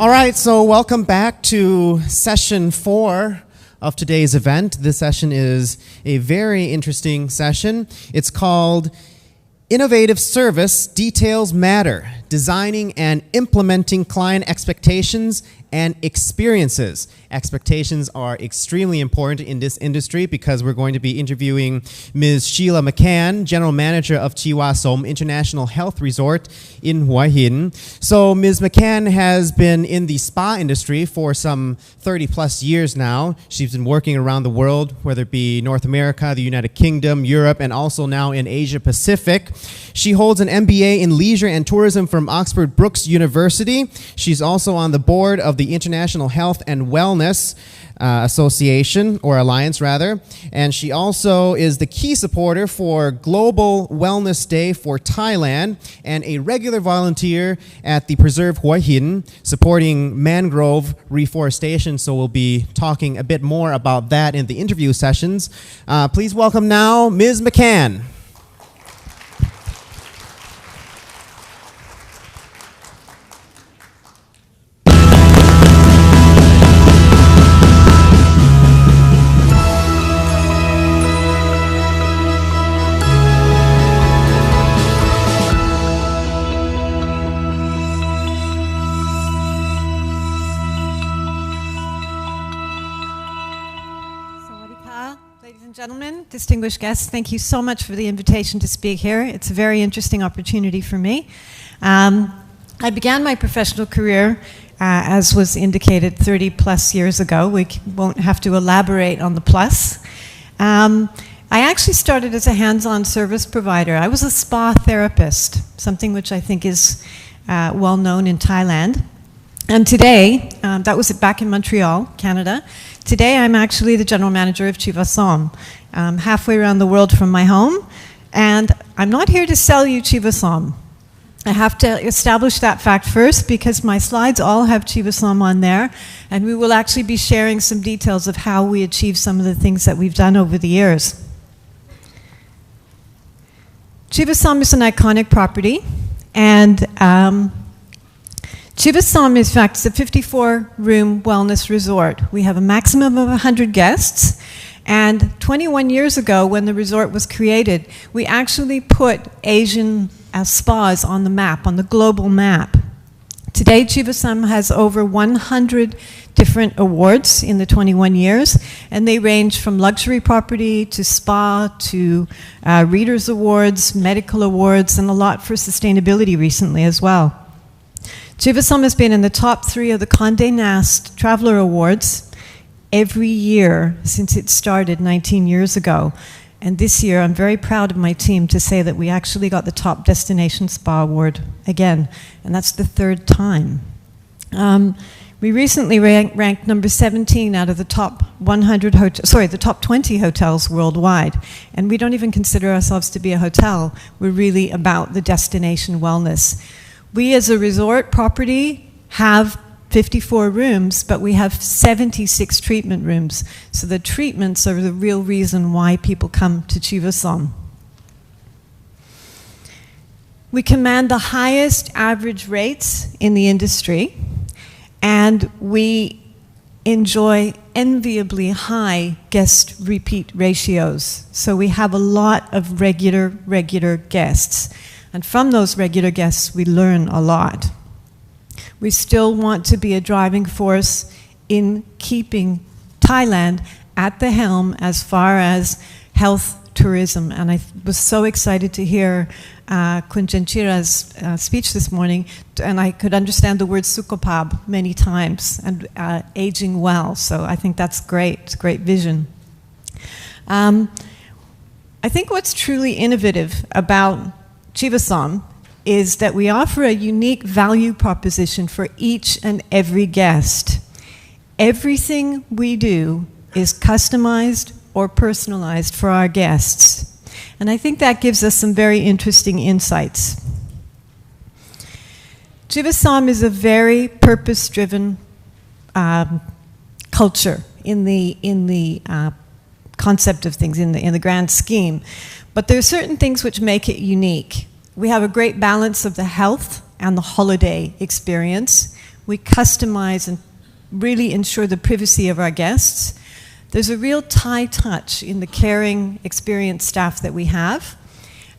All right, so welcome back to session 4 of today's event. This session is a very interesting session. It's called Innovative Service Details Matter, Designing and Implementing Client Expectations and Experiences. Expectations are extremely important in this industry because we're going to be interviewing Ms. Sheila McCann, General Manager of Chiva-Som International Health Resort in Hua Hin. So Ms. McCann has been in the spa industry for some 30 plus years now. She's been working around the world, whether it be North America, the United Kingdom, Europe, and also now in Asia Pacific. She holds an MBA in Leisure and Tourism from Oxford Brookes University. She's also on the board of the International Health and Wellness Association, or Alliance rather, and she also is the key supporter for Global Wellness Day for Thailand and a regular volunteer at the Preserve Hua Hin supporting mangrove reforestation, so we'll be talking a bit more about that in the interview sessions. Please welcome now Ms. McCann. Gentlemen, distinguished guests, thank you so much for the invitation to speak here. It's a very interesting opportunity for me. I began my professional career, as was indicated, 30 plus years ago. We won't have to elaborate on the plus. I actually started as a hands-on service provider. I was a spa therapist, something which I think is well known in Thailand. And today, that was back in Montreal, Canada. Today, I'm actually the general manager of Chiva-Som, halfway around the world from my home. And I'm not here to sell you Chiva-Som. I have to establish that fact first because my slides all have Chiva-Som on there. And we will actually be sharing some details of how we achieve some of the things that we've done over the years. Chiva-Som is an iconic property. And Chiva-Som, in fact, is a 54-room wellness resort. We have a maximum of 100 guests, and 21 years ago, when the resort was created, we actually put Asian spas on the map, on the global map. Today, Chiva-Som has over 100 different awards in the 21 years, and they range from luxury property to spa to Readers Awards, medical awards, and a lot for sustainability recently as well. Chiva-Som has been in the top 3 of the Condé Nast Traveler Awards every year since it started 19 years ago. And this year, I'm very proud of my team to say that we actually got the top Destination Spa Award again, and that's the 3rd time. We recently ranked number 17 out of the top 100 the top 20 hotels worldwide. And we don't even consider ourselves to be a hotel. We're really about the destination wellness. We as a resort property have 54 rooms, but we have 76 treatment rooms. So the treatments are the real reason why people come to Chiva-Som. We command the highest average rates in the industry, and we enjoy enviably high guest repeat ratios. So we have a lot of regular guests. And from those regular guests, we learn a lot. We still want to be a driving force in keeping Thailand at the helm as far as health tourism. And I was so excited to hear Kun Janchira's speech this morning, and I could understand the word sukhopab many times, and aging well. So I think that's great. It's a great vision. I think what's truly innovative about Chiva-Som is that we offer a unique value proposition for each and every guest. Everything we do is customized or personalized for our guests. And I think that gives us some very interesting insights. Chiva-Som is a very purpose-driven culture in the concept of things, in the grand scheme. But there are certain things which make it unique. We have a great balance of the health and the holiday experience. We customize and really ensure the privacy of our guests. There's a real Thai touch in the caring, experienced staff that we have.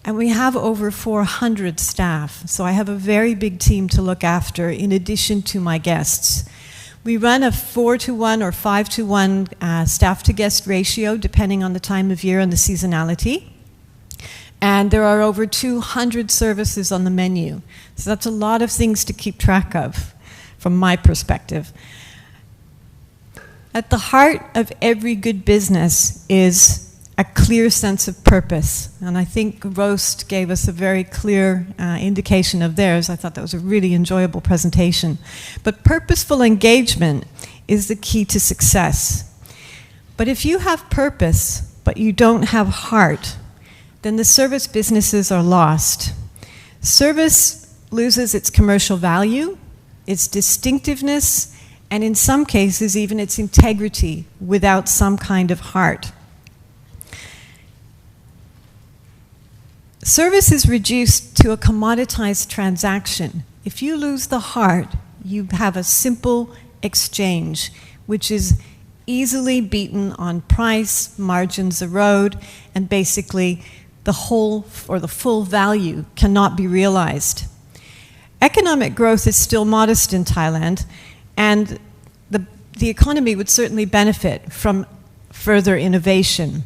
And we have over 400 staff, so I have a very big team to look after in addition to my guests. We run a 4-to-1 or 5-to-1 staff-to-guest ratio, depending on the time of year and the seasonality. And there are over 200 services on the menu. So that's a lot of things to keep track of, from my perspective. At the heart of every good business is a clear sense of purpose. And I think Roast gave us a very clear indication of theirs. I thought that was a really enjoyable presentation. But purposeful engagement is the key to success. But if you have purpose, but you don't have heart, then the service businesses are lost. Service loses its commercial value, its distinctiveness, and in some cases even its integrity without some kind of heart. Service is reduced to a commoditized transaction. If you lose the heart, you have a simple exchange, which is easily beaten on price, margins erode, and basically the whole or the full value cannot be realized. Economic growth is still modest in Thailand, and the economy would certainly benefit from further innovation.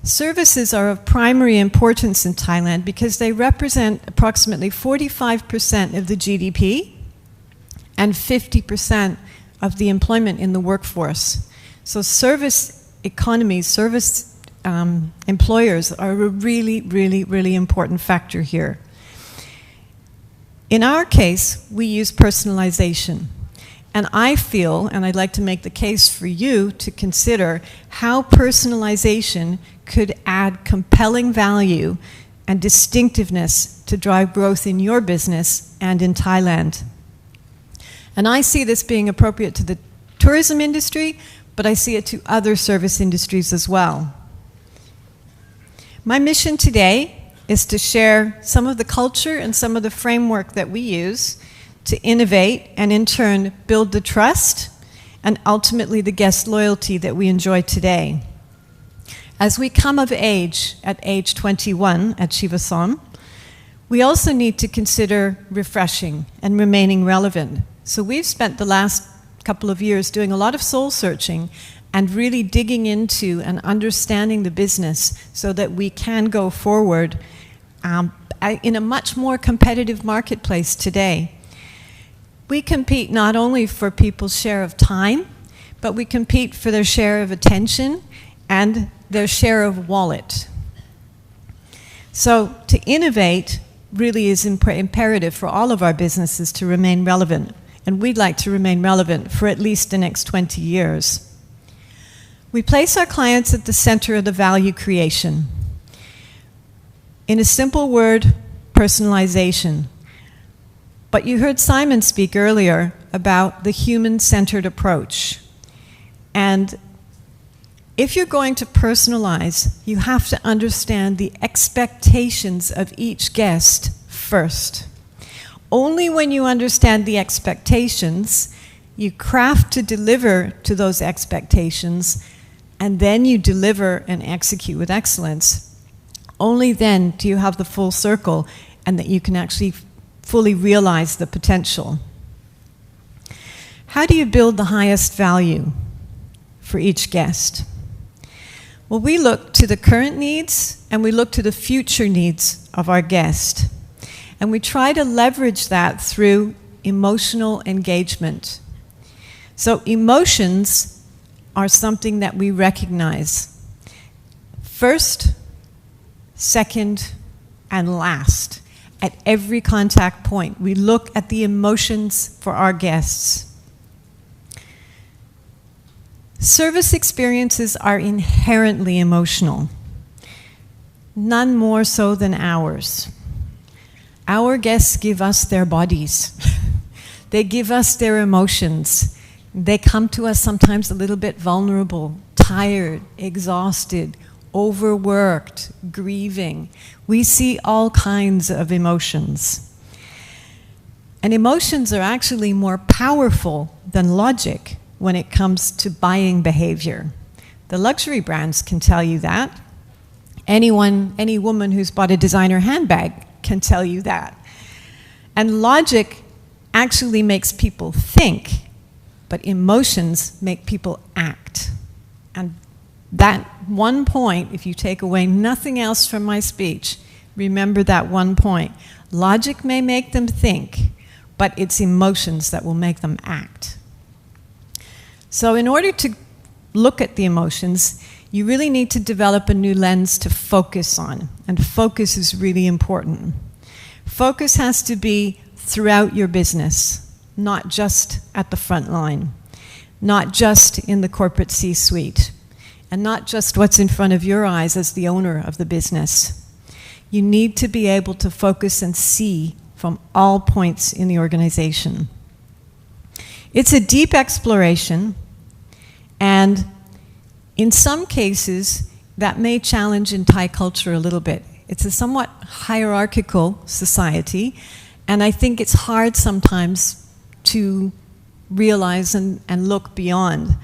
Services are of primary importance in Thailand because they represent approximately 45% of the GDP and 50% of the employment in the workforce. So service economies, service employers are a really, really, really important factor here. In our case, we use personalization. And I feel, and I'd like to make the case for you to consider how personalization could add compelling value and distinctiveness to drive growth in your business and in Thailand. And I see this being appropriate to the tourism industry, but I see it to other service industries as well. My mission today is to share some of the culture and some of the framework that we use to innovate and in turn build the trust and ultimately the guest loyalty that we enjoy today. As we come of age at age 21 at Chiva-Som, we also need to consider refreshing and remaining relevant. So we've spent the last couple of years doing a lot of soul searching and really digging into and understanding the business so that we can go forward in a much more competitive marketplace today. We compete not only for people's share of time, but we compete for their share of attention and their share of wallet. So to innovate really is imperative for all of our businesses to remain relevant, and we'd like to remain relevant for at least the next 20 years. We place our clients at the center of the value creation. In a simple word, personalization. But you heard Simon speak earlier about the human-centered approach. And if you're going to personalize, you have to understand the expectations of each guest first. Only when you understand the expectations, you craft to deliver to those expectations, and then you deliver and execute with excellence. Only then do you have the full circle and that you can actually fully realize the potential. How do you build the highest value for each guest? Well, we look to the current needs and we look to the future needs of our guest. And we try to leverage that through emotional engagement. So emotions are something that we recognize. First, second, and last. At every contact point, we look at the emotions for our guests. Service experiences are inherently emotional, none more so than ours. Our guests give us their bodies. They give us their emotions. They come to us sometimes a little bit vulnerable, tired, exhausted, overworked, grieving. We see all kinds of emotions. And emotions are actually more powerful than logic when it comes to buying behavior. The luxury brands can tell you that. Any woman who's bought a designer handbag can tell you that. And logic actually makes people think, but emotions make people act. And that one point, if you take away nothing else from my speech, remember that one point. Logic may make them think, but it's emotions that will make them act. So in order to look at the emotions, you really need to develop a new lens to focus on. And focus is really important. Focus has to be throughout your business, not just at the front line, not just in the corporate C-suite, and not just what's in front of your eyes as the owner of the business. You need to be able to focus and see from all points in the organization. It's a deep exploration, and in some cases, that may challenge in Thai culture a little bit. It's a somewhat hierarchical society, and I think it's hard sometimes to realize and look beyond.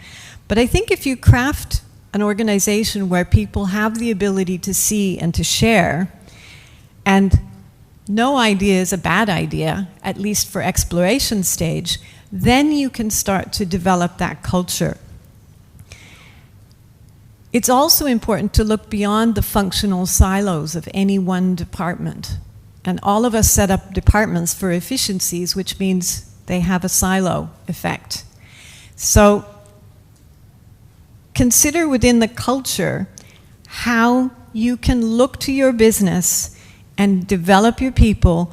But I think if you craft an organization where people have the ability to see and to share, and no idea is a bad idea, at least for exploration stage, then you can start to develop that culture. It's also important to look beyond the functional silos of any one department. And all of us set up departments for efficiencies, which means they have a silo effect. So consider within the culture how you can look to your business and develop your people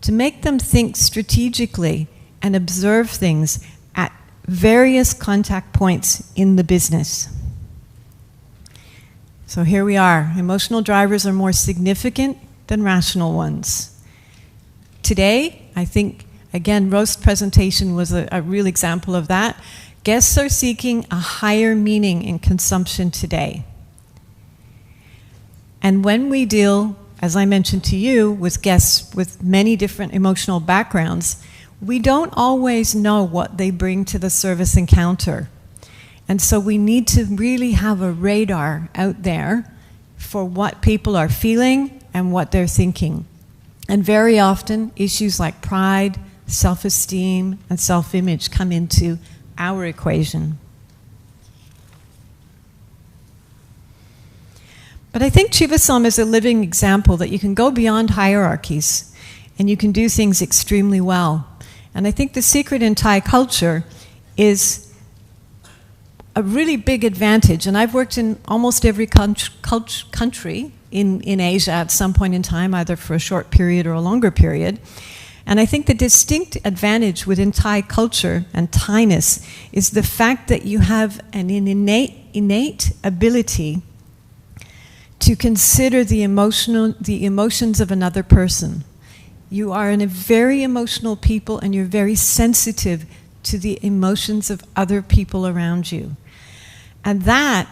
to make them think strategically and observe things at various contact points in the business. So here we are. Emotional drivers are more significant than rational ones. Today, I think, again, Rose's presentation was a real example of that. Guests are seeking a higher meaning in consumption today. And when we deal, as I mentioned to you, with guests with many different emotional backgrounds, we don't always know what they bring to the service encounter. And so we need to really have a radar out there for what people are feeling and what they're thinking. And very often, issues like pride, self-esteem, and self-image come into our equation. But I think Chiva-Som is a living example that you can go beyond hierarchies and you can do things extremely well. And I think the secret in Thai culture is a really big advantage, and I've worked in almost every country in Asia at some point in time, either for a short period or a longer period. And I think the distinct advantage within Thai culture and Thainess is the fact that you have an innate ability to consider the emotions of another person. You are a very emotional people, and you're very sensitive to the emotions of other people around you. And that,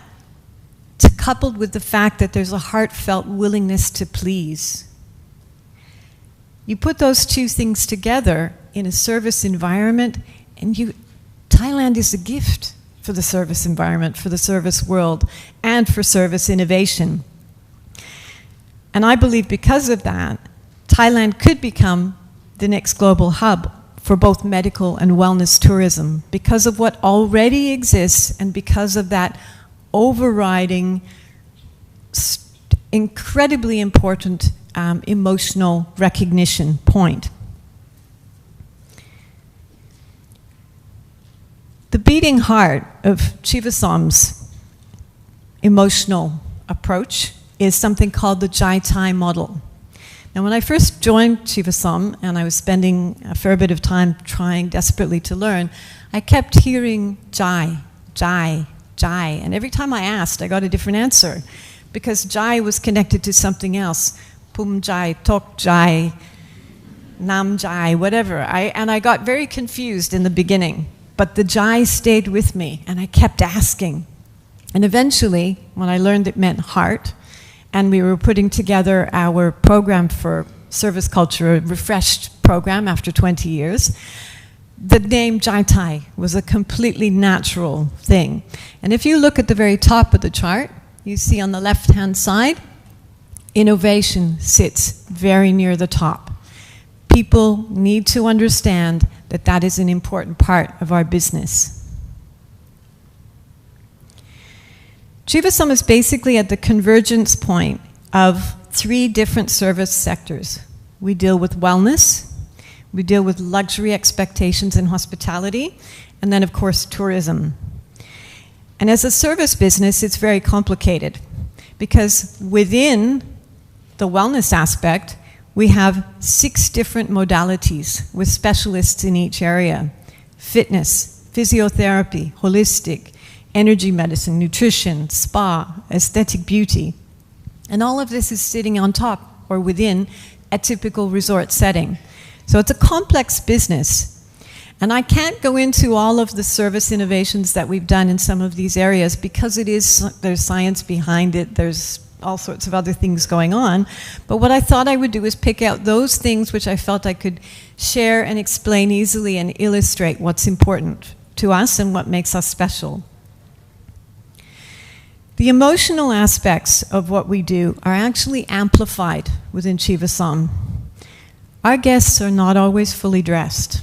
coupled with the fact that there's a heartfelt willingness to please. You put those two things together in a service environment, and Thailand is a gift for the service environment, for the service world, and for service innovation. And I believe because of that, Thailand could become the next global hub for both medical and wellness tourism because of what already exists and because of that overriding, incredibly important emotional recognition point. The beating heart of Chiva-Som's emotional approach is something called the Jai-Tai model. Now, when I first joined Chiva-Som, and I was spending a fair bit of time trying desperately to learn, I kept hearing Jai, Jai, Jai. And every time I asked, I got a different answer, because Jai was connected to something else. Pum Jai, Tok Jai, Nam Jai, whatever. And I got very confused in the beginning. But the Jai stayed with me, and I kept asking. And eventually, when I learned it meant heart, and we were putting together our program for service culture, a refreshed program after 20 years. The name Jai was a completely natural thing. And if you look at the very top of the chart, you see on the left-hand side, innovation sits very near the top. People need to understand that that is an important part of our business. Chiva-Som is basically at the convergence point of 3 different service sectors. We deal with wellness, we deal with luxury expectations and hospitality, and then of course tourism. And as a service business, it's very complicated because within the wellness aspect, we have 6 different modalities with specialists in each area: fitness, physiotherapy, holistic, energy medicine, nutrition, spa, aesthetic beauty. And all of this is sitting on top or within a typical resort setting. So it's a complex business. And I can't go into all of the service innovations that we've done in some of these areas because there's science behind it, there's all sorts of other things going on. But what I thought I would do is pick out those things which I felt I could share and explain easily and illustrate what's important to us and what makes us special. The emotional aspects of what we do are actually amplified within Chiva-Som. Our guests are not always fully dressed.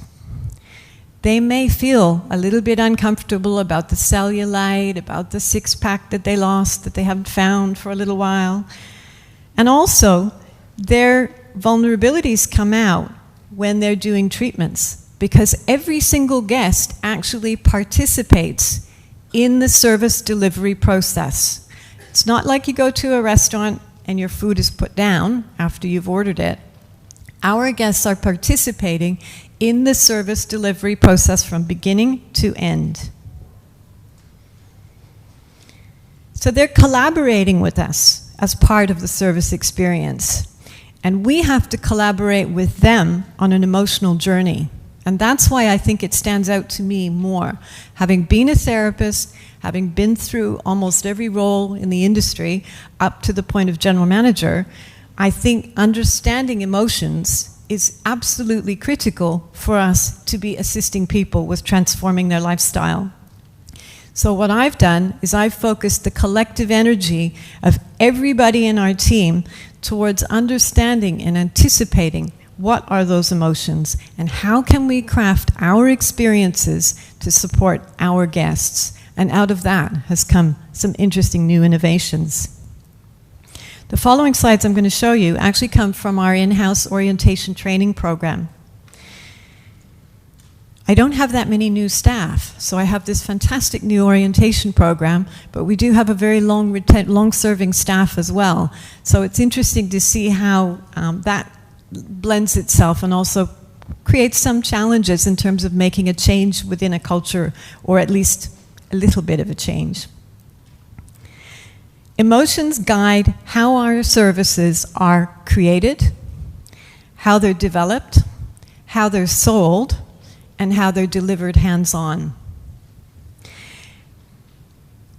They may feel a little bit uncomfortable about the cellulite, about the 6-pack that they lost, that they haven't found for a little while. And also, their vulnerabilities come out when they're doing treatments because every single guest actually participates in the service delivery process. It's not like you go to a restaurant and your food is put down after you've ordered it. Our guests are participating in the service delivery process from beginning to end. So they're collaborating with us as part of the service experience. And we have to collaborate with them on an emotional journey. And that's why I think it stands out to me more. Having been a therapist, having been through almost every role in the industry up to the point of general manager, I think understanding emotions is absolutely critical for us to be assisting people with transforming their lifestyle. So what I've done is I've focused the collective energy of everybody in our team towards understanding and anticipating what are those emotions and how can we craft our experiences to support our guests. And out of that has come some interesting new innovations. The following slides I'm going to show you actually come from our in-house orientation training program. I don't have that many new staff, so I have this fantastic new orientation program, but we do have a very long-serving staff as well. So it's interesting to see how that blends itself and also creates some challenges in terms of making a change within a culture, or at least a little bit of a change. Emotions guide how our services are created, how they're developed, how they're sold, and how they're delivered hands-on.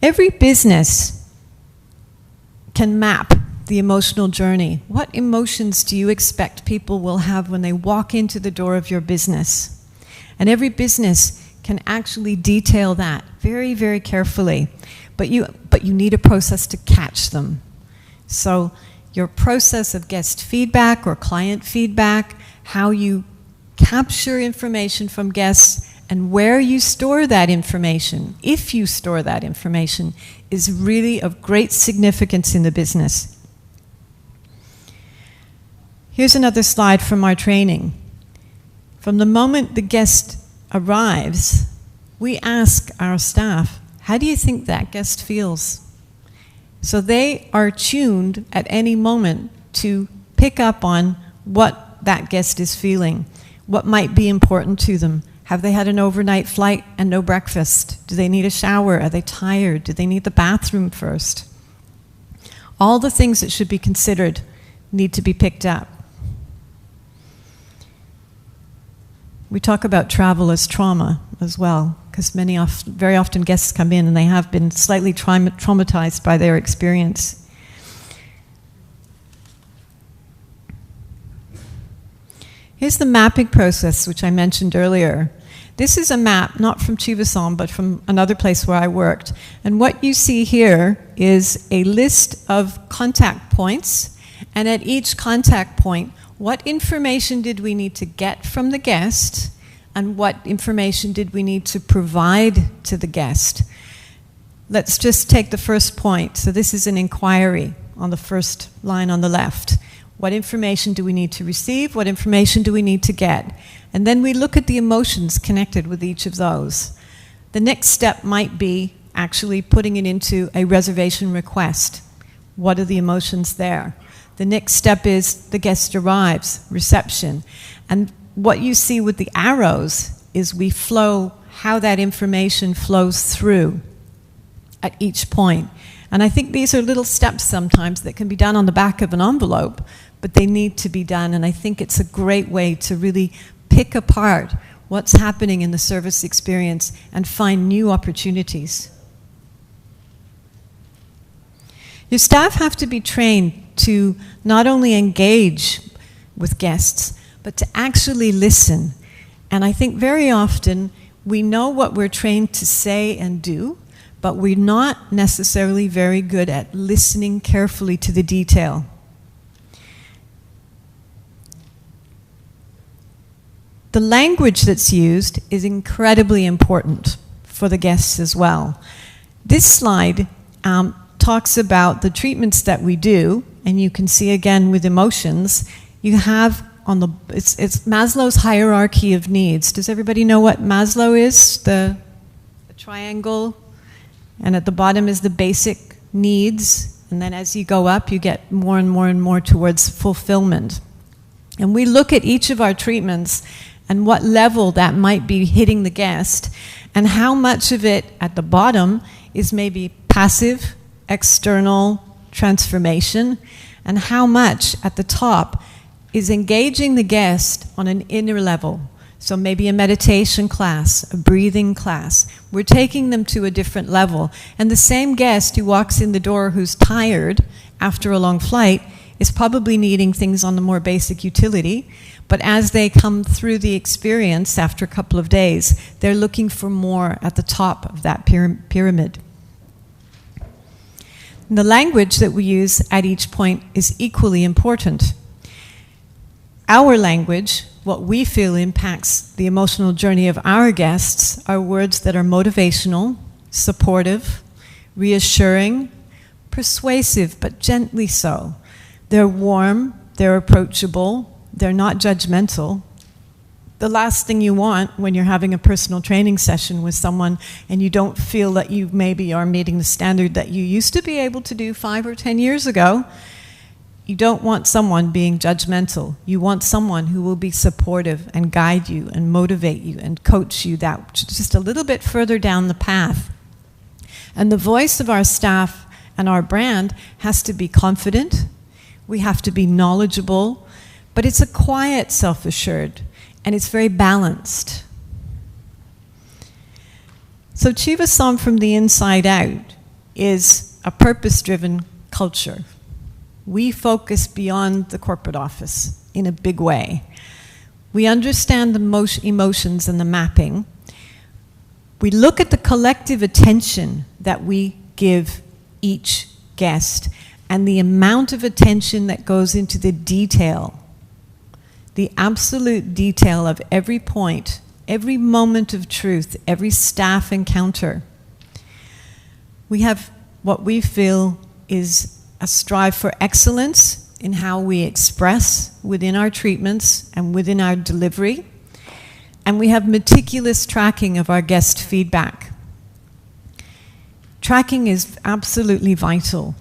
Every business can map the emotional journey. What emotions do you expect people will have when they walk into the door of your business? And every business can actually detail that very, very carefully. But you need a process to catch them. So your process of guest feedback or client feedback, how you capture information from guests, and where you store that information, if you store that information, is really of great significance in the business. Here's another slide from our training. From the moment the guest arrives, we ask our staff, how do you think that guest feels? So they are tuned at any moment to pick up on what that guest is feeling, what might be important to them. Have they had an overnight flight and no breakfast? Do they need a shower? Are they tired? Do they need the bathroom first? All the things that should be considered need to be picked up. We talk about travel as trauma as well, because very often guests come in and they have been slightly traumatized by their experience. Here's the mapping process, which I mentioned earlier. This is a map, not from Chiva-Som, but from another place where I worked. And what you see here is a list of contact points. And at each contact point, what information did we need to get from the guest? And what information did we need to provide to the guest? Let's just take the first point. So this is an inquiry on the first line on the left. What information do we need to receive? What information do we need to get? And then we look at the emotions connected with each of those. The next step might be actually putting it into a reservation request. What are the emotions there? The next step is the guest arrives, reception. And what you see with the arrows is we flow, how that information flows through at each point. And I think these are little steps sometimes that can be done on the back of an envelope, but they need to be done. And I think it's a great way to really pick apart what's happening in the service experience and find new opportunities. Your staff have to be trained to not only engage with guests, but to actually listen. And I think very often we know what we're trained to say and do, but we're not necessarily very good at listening carefully to the detail. The language that's used is incredibly important for the guests as well. This slide talks about the treatments that we do, and you can see again with emotions, you have on the, it's Maslow's hierarchy of needs. Does everybody know what Maslow is? The triangle, and at the bottom is the basic needs, and then as you go up, you get more and more and more towards fulfillment. And we look at each of our treatments and what level that might be hitting the guest, and how much of it at the bottom is maybe passive, external transformation, and how much at the top is engaging the guest on an inner level. So maybe a meditation class, a breathing class. We're taking them to a different level. And the same guest who walks in the door who's tired after a long flight is probably needing things on the more basic utility. But as they come through the experience after a couple of days, they're looking for more at the top of that pyramid. The language that we use at each point is equally important. Our language, what we feel impacts the emotional journey of our guests, are words that are motivational, supportive, reassuring, persuasive, but gently so. They're warm, they're approachable, they're not judgmental. The last thing you want when you're having a personal training session with someone and you don't feel that you maybe are meeting the standard that you used to be able to do 5 or 10 years ago, you don't want someone being judgmental. You want someone who will be supportive and guide you and motivate you and coach you that just a little bit further down the path. And the voice of our staff and our brand has to be confident. We have to be knowledgeable, but it's a quiet self-assured, and it's very balanced. So Chiva-Som from the inside out is a purpose-driven culture. We focus beyond the corporate office in a big way. We understand the emotions and the mapping. We look at the collective attention that we give each guest and the amount of attention that goes into the detail, the absolute detail of every point, every moment of truth, every staff encounter. We have what we feel is a strive for excellence in how we express within our treatments and within our delivery. And we have meticulous tracking of our guest feedback. Tracking is absolutely vital,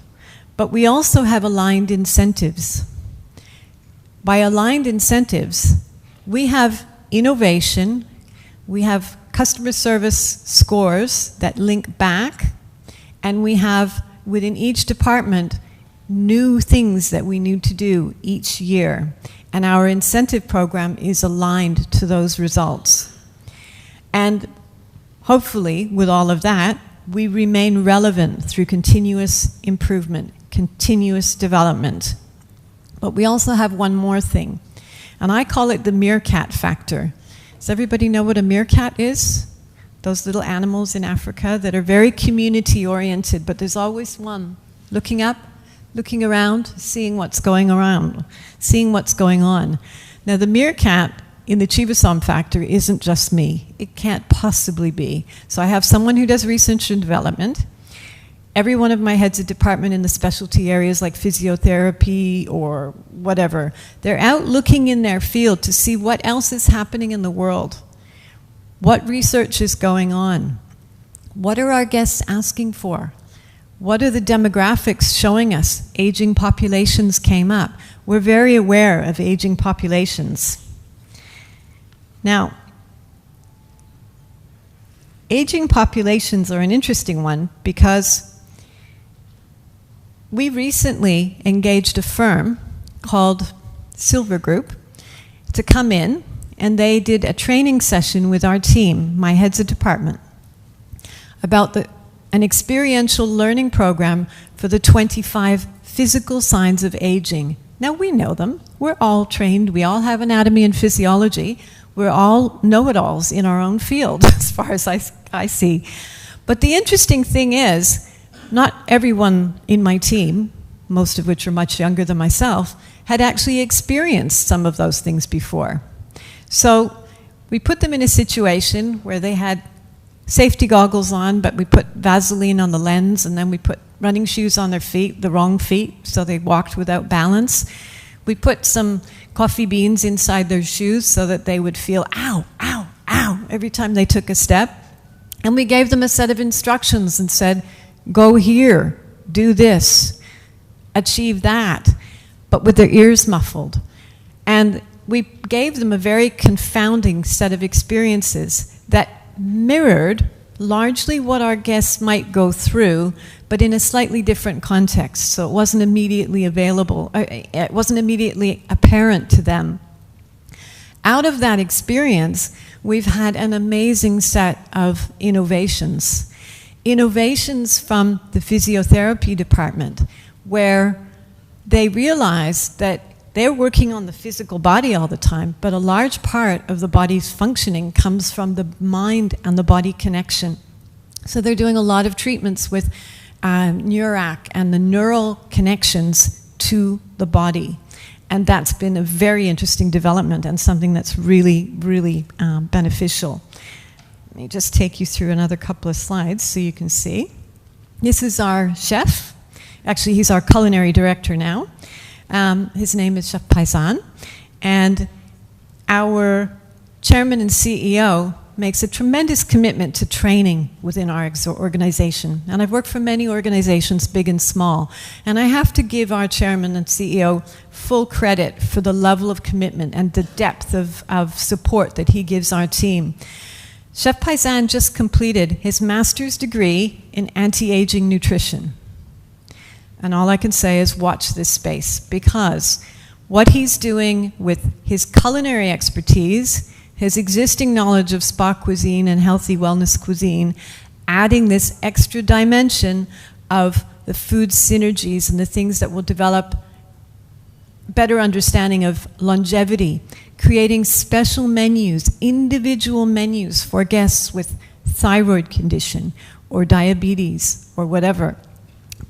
but we also have aligned incentives. By aligned incentives, we have innovation, we have customer service scores that link back, and we have within each department new things that we need to do each year. And our incentive program is aligned to those results. And hopefully, with all of that, we remain relevant through continuous improvement, continuous development. But we also have one more thing, And I call it the meerkat factor. Does everybody know what a meerkat is? Those little animals in Africa that are very community-oriented, but there's always one looking up, looking around, seeing what's going around, seeing what's going on. Now, the meerkat in the Chiva-Som factor isn't just me. It can't possibly be. So I have someone who does research and development. Every one of my heads of department in the specialty areas like physiotherapy or whatever, they're out looking in their field to see what else is happening in the world. What research is going on? What are our guests asking for? What are the demographics showing us? Aging populations came up. We're very aware of aging populations. Now, aging populations are an interesting one because we recently engaged a firm called Silver Group to come in, and they did a training session with our team, my heads of department, about an experiential learning program for the 25 physical signs of aging. Now, we know them. We're all trained. We all have anatomy and physiology. We're all know-it-alls in our own field, as far as I see. But the interesting thing is, not everyone in my team, most of which are much younger than myself, had actually experienced some of those things before. So we put them in a situation where they had safety goggles on, but we put Vaseline on the lens, and then we put running shoes on their feet, the wrong feet, so they walked without balance. We put some coffee beans inside their shoes so that they would feel ow, ow, ow every time they took a step. And we gave them a set of instructions and said, go here, do this, achieve that, but with their ears muffled. And we gave them a very confounding set of experiences that mirrored largely what our guests might go through, but in a slightly different context. So it wasn't immediately available, it wasn't immediately apparent to them. Out of that experience, we've had an amazing set of innovations. Innovations from the physiotherapy department, where they realized that they're working on the physical body all the time, but a large part of the body's functioning comes from the mind and the body connection. So they're doing a lot of treatments with Neurac and the neural connections to the body. And that's been a very interesting development and something that's really, really beneficial. Let me just take you through another couple of slides so you can see. This is our chef. Actually, he's our culinary director now. His name is Chef Paisan, and our chairman and CEO makes a tremendous commitment to training within our organization. And I've worked for many organizations, big and small, and I have to give our chairman and CEO full credit for the level of commitment and the depth of support that he gives our team. Chef Paisan just completed his master's degree in anti-aging nutrition. And all I can say is watch this space, because what he's doing with his culinary expertise, his existing knowledge of spa cuisine and healthy wellness cuisine, adding this extra dimension of the food synergies and the things that will develop better understanding of longevity, creating special menus, individual menus for guests with thyroid condition or diabetes or whatever.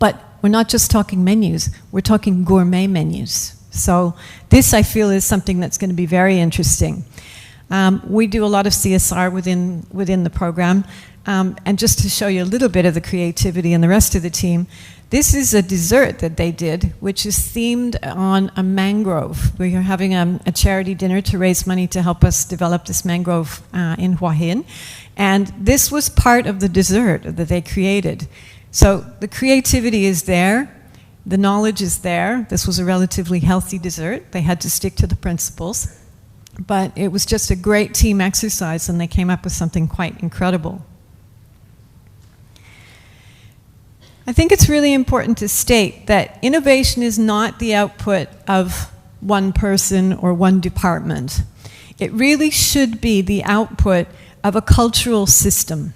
But we're not just talking menus, we're talking gourmet menus. So this, I feel, is something that's going to be very interesting. We do a lot of CSR within the program. And just to show you a little bit of the creativity and the rest of the team, this is a dessert that they did, which is themed on a mangrove. We are having a charity dinner to raise money to help us develop this mangrove in Hua Hin. And this was part of the dessert that they created. So the creativity is there, the knowledge is there. This was a relatively healthy dessert. They had to stick to the principles. But it was just a great team exercise, and they came up with something quite incredible. I think it's really important to state that innovation is not the output of one person or one department. It really should be the output of a cultural system.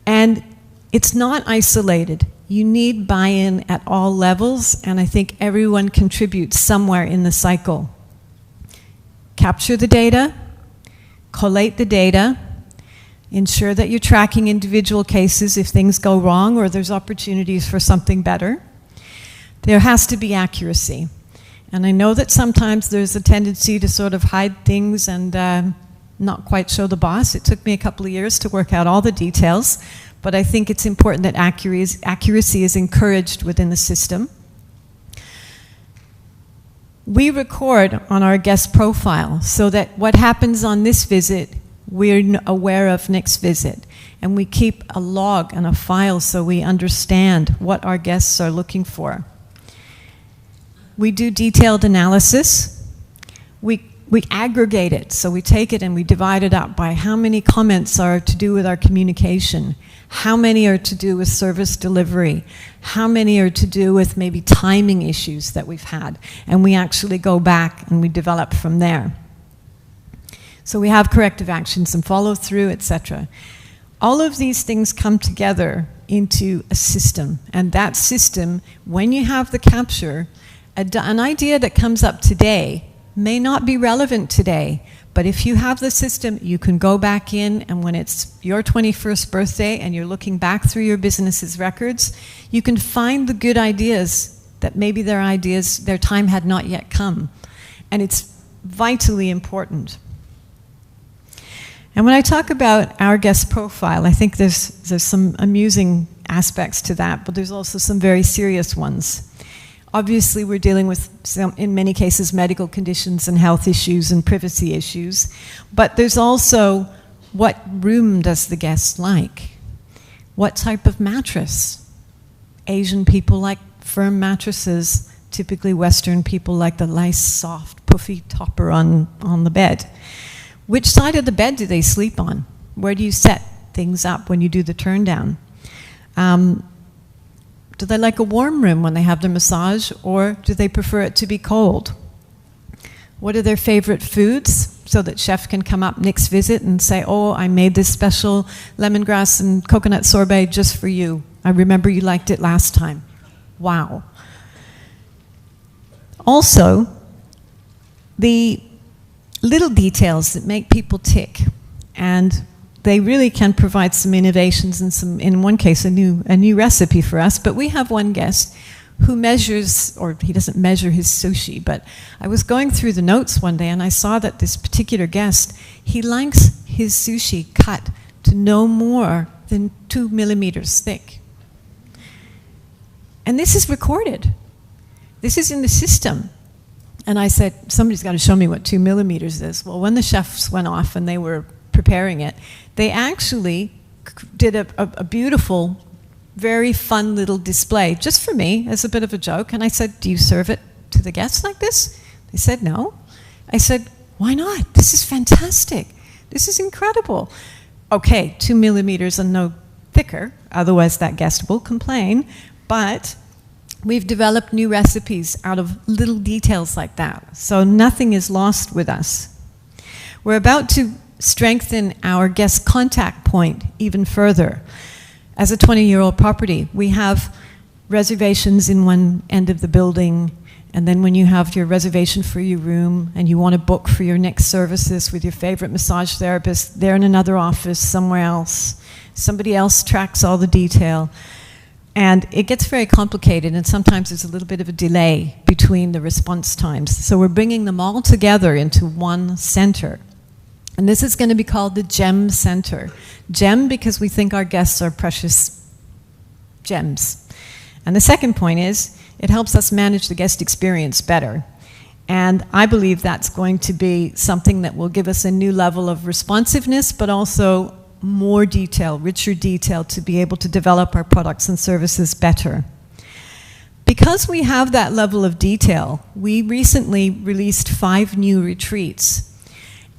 And it's not isolated. You need buy-in at all levels, and I think everyone contributes somewhere in the cycle. capture the data, collate the data, ensure that you're tracking individual cases if things go wrong or there's opportunities for something better. There has to be accuracy. And I know that sometimes there's a tendency to sort of hide things and not quite show the boss. It took me a couple of years to work out all the details, but I think it's important that accuracy is encouraged within the system. We record on our guest profile so that what happens on this visit, we're aware of next visit. And we keep a log and a file so we understand what our guests are looking for. We do detailed analysis. We aggregate it, so we take it and we divide it up by how many comments are to do with our communication, how many are to do with service delivery, how many are to do with maybe timing issues that we've had, and we actually go back and we develop from there. So we have corrective actions and follow through, etc. All of these things come together into a system, and that system, when you have the capture, an idea that comes up today may not be relevant today, but if you have the system, you can go back in, and when it's your 21st birthday and you're looking back through your business's records, you can find the good ideas that maybe their time had not yet come. And it's vitally important. And when I talk about our guest profile, I think there's some amusing aspects to that, but there's also some very serious ones. Obviously, we're dealing with, in many cases, medical conditions and health issues and privacy issues. But there's also, what room does the guest like? What type of mattress? Asian people like firm mattresses. Typically, Western people like the nice, soft, puffy topper on the bed. Which side of the bed do they sleep on? Where do you set things up when you do the turn down? Do they like a warm room when they have their massage, or do they prefer it to be cold? What are their favorite foods, so that chef can come up next visit and say, oh, I made this special lemongrass and coconut sorbet just for you. I remember you liked it last time. Wow. Also, the little details that make people tick, and they really can provide some innovations and some, in one case, a new recipe for us. But we have one guest who measures, or he doesn't measure his sushi, but I was going through the notes one day and I saw that this particular guest, he likes his sushi cut to no more than 2 millimeters thick. And this is recorded. This is in the system. And I said, somebody's got to show me what 2 millimeters is. Well, when the chefs went off and they were preparing it, they actually did a beautiful, very fun little display, just for me, as a bit of a joke. And I said, do you serve it to the guests like this? They said, no. I said, why not? This is fantastic. This is incredible. Okay, 2 millimeters and no thicker, otherwise that guest will complain. But we've developed new recipes out of little details like that. So nothing is lost with us. We're about to strengthen our guest contact point even further. As a 20-year-old property, we have reservations in one end of the building, and then when you have your reservation for your room and you want to book for your next services with your favorite massage therapist, they're in another office somewhere else. Somebody else tracks all the detail. And it gets very complicated, and sometimes there's a little bit of a delay between the response times. So we're bringing them all together into one center. And this is going to be called the Gem Center. Gem because we think our guests are precious gems. And the second point is, it helps us manage the guest experience better. And I believe that's going to be something that will give us a new level of responsiveness, but also more detail, richer detail, to be able to develop our products and services better. Because we have that level of detail, we recently released 5 new retreats.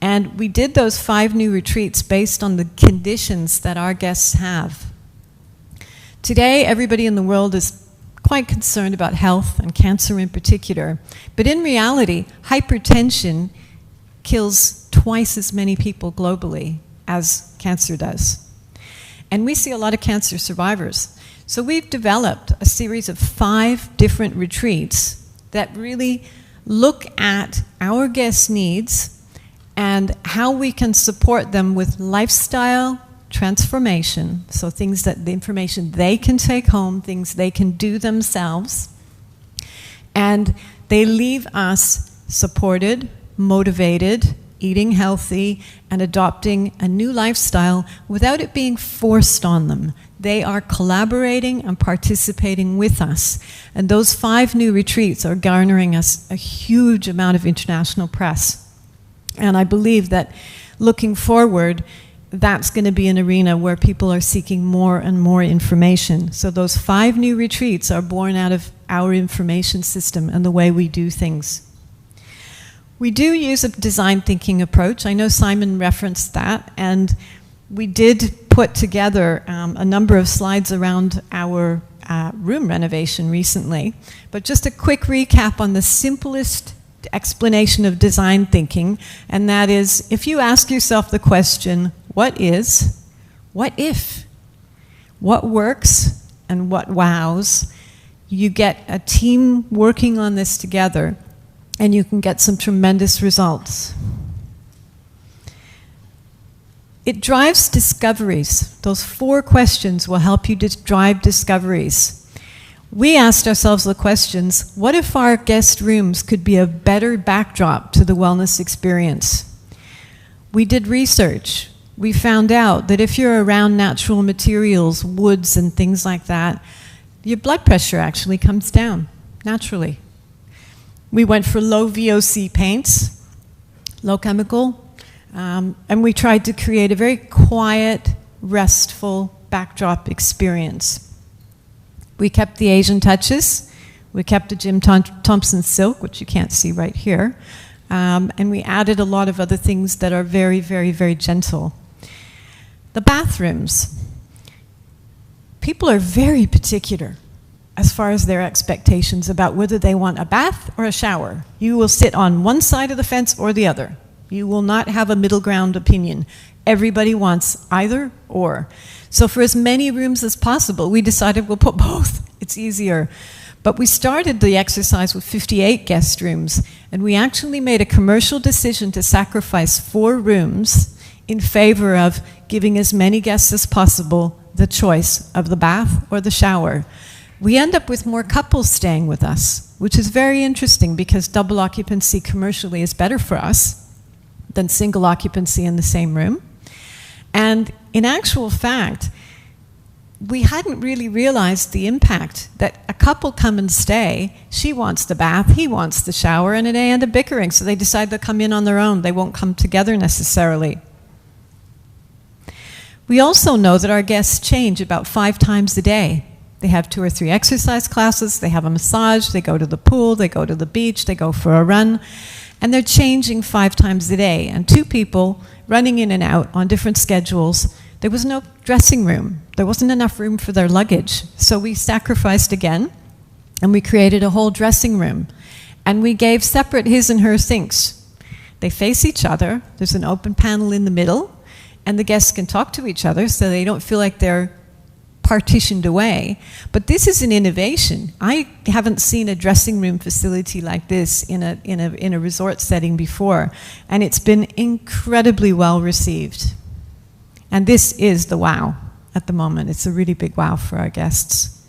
And we did those 5 new retreats based on the conditions that our guests have. Today, everybody in the world is quite concerned about health and cancer in particular. But in reality, hypertension kills twice as many people globally as cancer does. And we see a lot of cancer survivors. So we've developed a series of 5 different retreats that really look at our guests' needs and how we can support them with lifestyle transformation, so things that the information they can take home, things they can do themselves, and they leave us supported, motivated, eating healthy, and adopting a new lifestyle without it being forced on them. They are collaborating and participating with us. And those 5 new retreats are garnering us a huge amount of international press. And I believe that looking forward, that's going to be an arena where people are seeking more and more information. So those 5 new retreats are born out of our information system and the way we do things. We do use a design thinking approach. I know Simon referenced that, and we did put together a number of slides around our room renovation recently. But just a quick recap on the simplest explanation of design thinking, and that is, if you ask yourself the question, what is, what if, what works, and what wows, you get a team working on this together, and you can get some tremendous results. It drives discoveries. Those 4 questions will help you drive discoveries. We asked ourselves the questions, what if our guest rooms could be a better backdrop to the wellness experience? We did research. We found out that if you're around natural materials, woods and things like that, your blood pressure actually comes down naturally. We went for low VOC paints, low chemical, and we tried to create a very quiet, restful backdrop experience. We kept the Asian touches. We kept the Jim Thompson silk, which you can't see right here. And we added a lot of other things that are very, very, very gentle. The bathrooms. People are very particular as far as their expectations about whether they want a bath or a shower. You will sit on one side of the fence or the other. You will not have a middle ground opinion. Everybody wants either or. So for as many rooms as possible, we decided we'll put both. It's easier. But we started the exercise with 58 guest rooms, and we actually made a commercial decision to sacrifice 4 rooms in favor of giving as many guests as possible the choice of the bath or the shower. We end up with more couples staying with us, which is very interesting because double occupancy commercially is better for us than single occupancy in the same room. And in actual fact, we hadn't really realized the impact that a couple come and stay, she wants the bath, he wants the shower, and they end up bickering, so they decide they'll come in on their own. They won't come together necessarily. We also know that our guests change about 5 times a day. They have 2 or 3 exercise classes, they have a massage, they go to the pool, they go to the beach, they go for a run, and they're changing 5 times a day. And 2 people running in and out on different schedules. There was no dressing room. There wasn't enough room for their luggage. So we sacrificed again, and we created a whole dressing room. And we gave separate his and her sinks. They face each other. There's an open panel in the middle, and the guests can talk to each other so they don't feel like they're partitioned away. But this is an innovation. I haven't seen a dressing room facility like this in a resort setting before, and it's been incredibly well received. And this is the wow at the moment. It's a really big wow for our guests.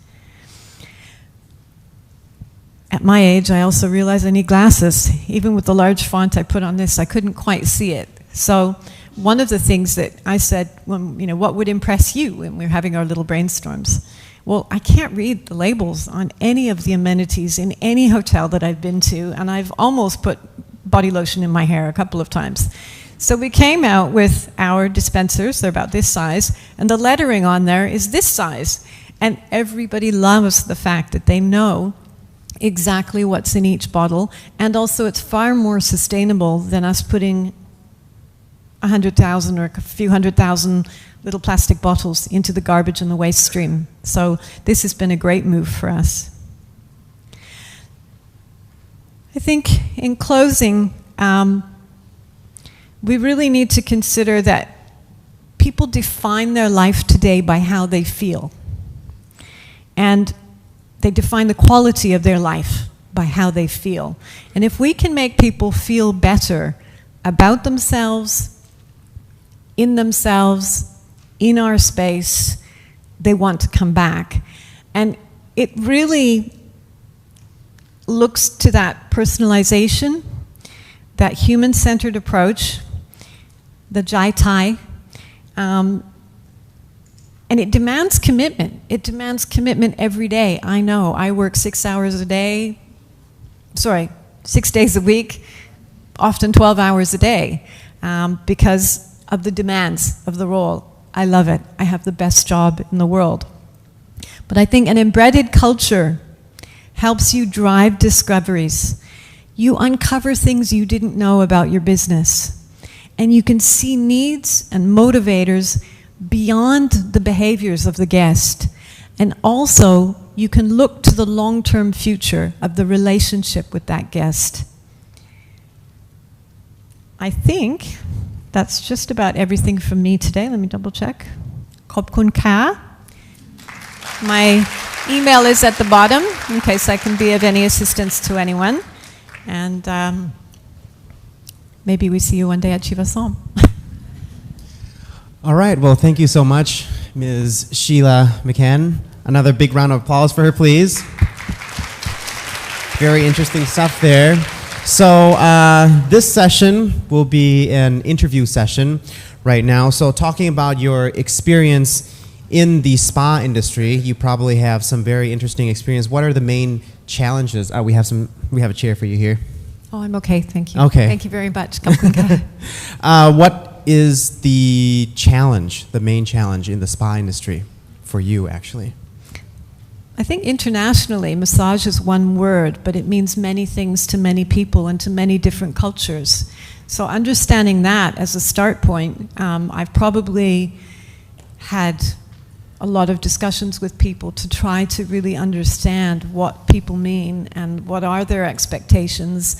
At my age, I also realized I need glasses. Even with the large font I put on this, I couldn't quite see it. So one of the things that I said, what would impress you when we were having our little brainstorms? Well, I can't read the labels on any of the amenities in any hotel that I've been to, and I've almost put body lotion in my hair a couple of times. So we came out with our dispensers, they're about this size, and the lettering on there is this size. And everybody loves the fact that they know exactly what's in each bottle, and also it's far more sustainable than us putting 100,000 or a few 100,000 little plastic bottles into the garbage and the waste stream. So this has been a great move for us. I think in closing, we really need to consider that people define their life today by how they feel. And they define the quality of their life by how they feel. And if we can make people feel better about themselves, in our space, they want to come back. And it really looks to that personalization, that human-centered approach, the Jai-Tai, and it demands commitment. It demands commitment every day. I know, I work 6 days a week, often 12 hours a day, because of the demands of the role. I love it. I have the best job in the world. But I think an embedded culture helps you drive discoveries. You uncover things you didn't know about your business. And you can see needs and motivators beyond the behaviors of the guest. And also, you can look to the long-term future of the relationship with that guest. I think that's just about everything from me today. Let me double check. ขอบคุณค่ะ My email is at the bottom in case I can be of any assistance to anyone. And maybe we see you one day at Chiva-Som. All right, well, thank you so much, Ms. Sheila McCann. Another big round of applause for her, please. Very interesting stuff there. So this session will be an interview session right now. So talking about your experience in the spa industry, you probably have some very interesting experience. What are the main challenges? We have a chair for you here. Oh, I'm okay, thank you. Okay. Thank you very much. ขอบคุณค่ะ What is the challenge, the main challenge in the spa industry for you, actually? I think internationally, massage is one word, but it means many things to many people and to many different cultures. So understanding that as a start point, I've probably had a lot of discussions with people to try to really understand what people mean and what are their expectations.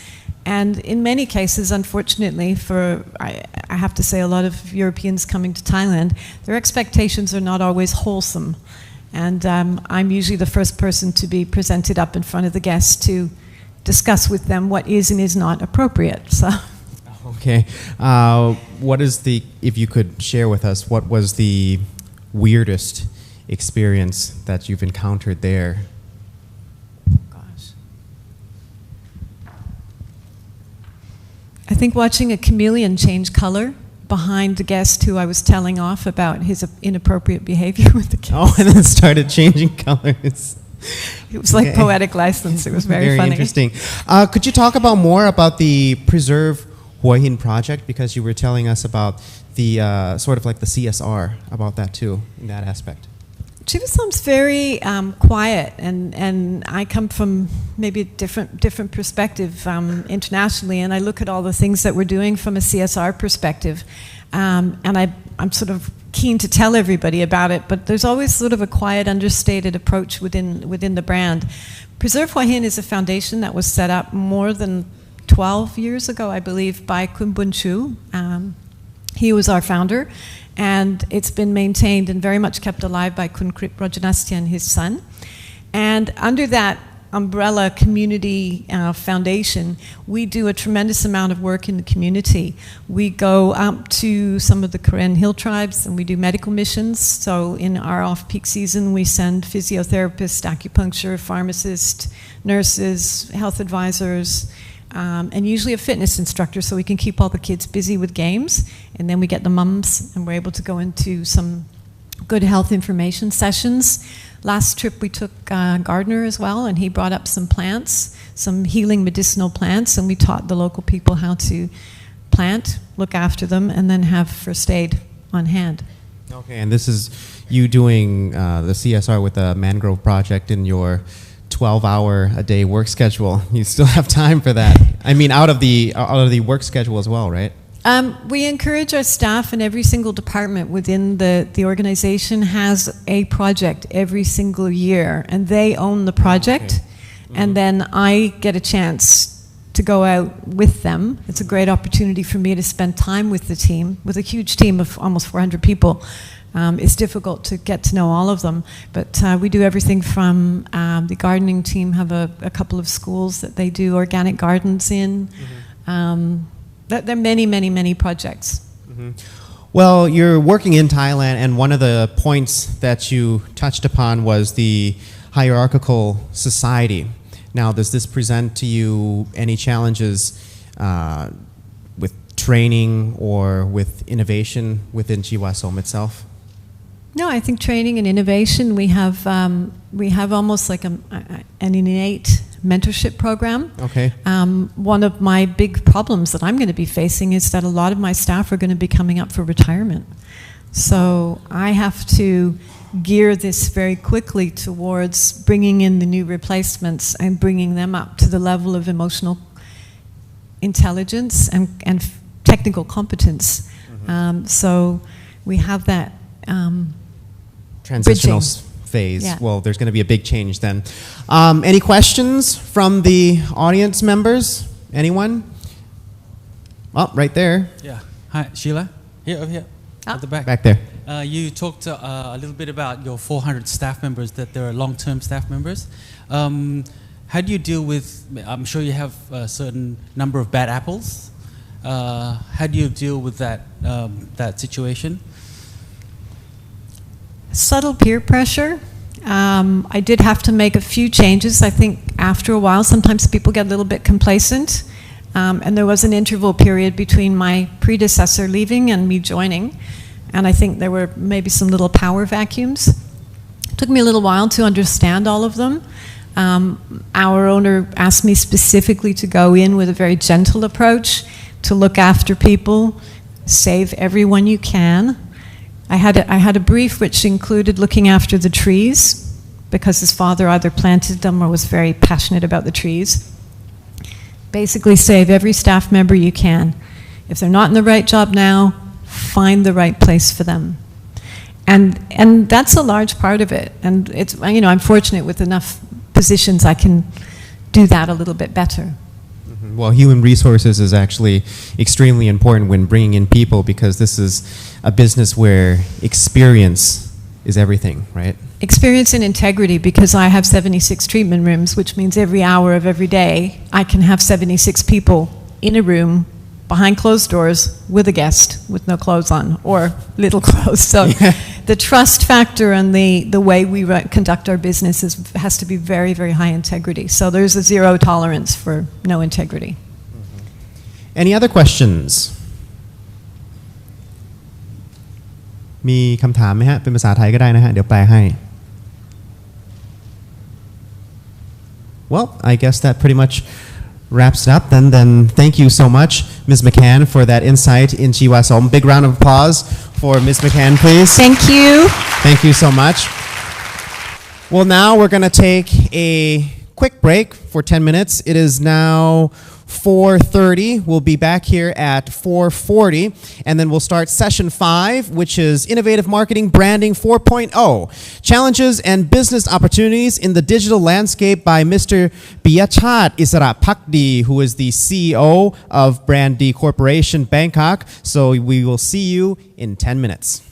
And in many cases, unfortunately, I have to say a lot of Europeans coming to Thailand, their expectations are not always wholesome. And I'm usually the first person to be presented up in front of the guests to discuss with them what is and is not appropriate. So. Okay. What is if you could share with us, what was the weirdest experience that you've encountered there? Gosh. I think watching a chameleon change color behind the guest who I was telling off about his inappropriate behavior with the kids. Oh, and then started changing colors. It was like poetic license. It was very funny. Very interesting. Could you talk more about the Preserve Hua Hin project? Because you were telling us about the sort of like the CSR, about that too, in that aspect. Chiva-Som's very quiet, and I come from maybe a different perspective internationally, and I look at all the things that we're doing from a CSR perspective, and I'm sort of keen to tell everybody about it, but there's always sort of a quiet, understated approach within the brand. Preserve Hua Hin is a foundation that was set up more than 12 years ago, I believe, by Kun Bun Chu. He was our founder, and it's been maintained and very much kept alive by Kun Krip Rajanastyan, his son. And under that umbrella community foundation, we do a tremendous amount of work in the community. We go up to some of the Karen Hill tribes and we do medical missions. So in our off-peak season, we send physiotherapists, acupuncture, pharmacists, nurses, health advisors, and usually a fitness instructor so we can keep all the kids busy with games. And then we get the mums and we're able to go into some good health information sessions. Last trip we took Gardner as well, and he brought up some plants, some healing medicinal plants, and we taught the local people how to plant, look after them, and then have first aid on hand. Okay, and this is you doing the CSR with the Mangrove Project in your 12-hour-a-day work schedule. You still have time for that. I mean, out of the work schedule as well, right? We encourage our staff, and every single department within the organization has a project every single year, and they own the project, and then I get a chance to go out with them. It's a great opportunity for me to spend time with the team, with a huge team of almost 400 people. It's difficult to get to know all of them, but we do everything from the gardening team have a couple of schools that they do organic gardens in. there are many, many, many projects. Well, you're working in Thailand, and one of the points that you touched upon was the hierarchical society. Now, does this present to you any challenges with training or with innovation within Chiva-Som itself? No, I think training and innovation, we have almost like an innate mentorship program. Okay. One of my big problems that I'm going to be facing is that a lot of my staff are going to be coming up for retirement. So I have to gear this very quickly towards bringing in the new replacements and bringing them up to the level of emotional intelligence and technical competence. So we have that transitional phase. Yeah. Well, there's going to be a big change then. Any questions from the audience members? Anyone? Oh, right there. Yeah. Hi, Sheila. Here, over here. At the back. Back there. You talked a little bit about your 400 staff members, that there are long-term staff members. How do you deal with, I'm sure you have a certain number of bad apples. How do you deal with that situation? Subtle peer pressure. I did have to make a few changes. I think after a while, sometimes people get a little bit complacent. And there was an interval period between my predecessor leaving and me joining. And I think there were maybe some little power vacuums. It took me a little while to understand all of them. Our owner asked me specifically to go in with a very gentle approach, to look after people, save everyone you can. I had a brief which included looking after the trees, because his father either planted them or was very passionate about the trees. Basically, save every staff member you can. If they're not in the right job now, find the right place for them. And that's a large part of it. And it's, I'm fortunate with enough positions I can do that a little bit better. Well, human resources is actually extremely important when bringing in people, because this is a business where experience is everything, right? Experience and integrity, because I have 76 treatment rooms, which means every hour of every day I can have 76 people in a room behind closed doors with a guest with no clothes on or little clothes. So the trust factor and the way we conduct our business has to be very, very high integrity. So there's a zero tolerance for no integrity. Any other questions? มีคำถามไหมฮะเป็นภาษาไทยก็ได้นะฮะเดี๋ยวแปลให้ Well, I guess that pretty much wraps it up. Then thank you so much, Ms. McCann, for that insight in Chiva-Som. Big round of applause for Ms. McCann, please. Thank you. Thank you so much. Well, now we're going to take a quick break for 10 minutes. It is now 4:30. We'll be back here at 4:40, and then we'll start session 5, which is Innovative Marketing Branding 4.0, Challenges and Business Opportunities in the Digital Landscape by Mr. Prachad Isarapakdi, who is the CEO of Brand D Corporation Bangkok. So we will see you in 10 minutes.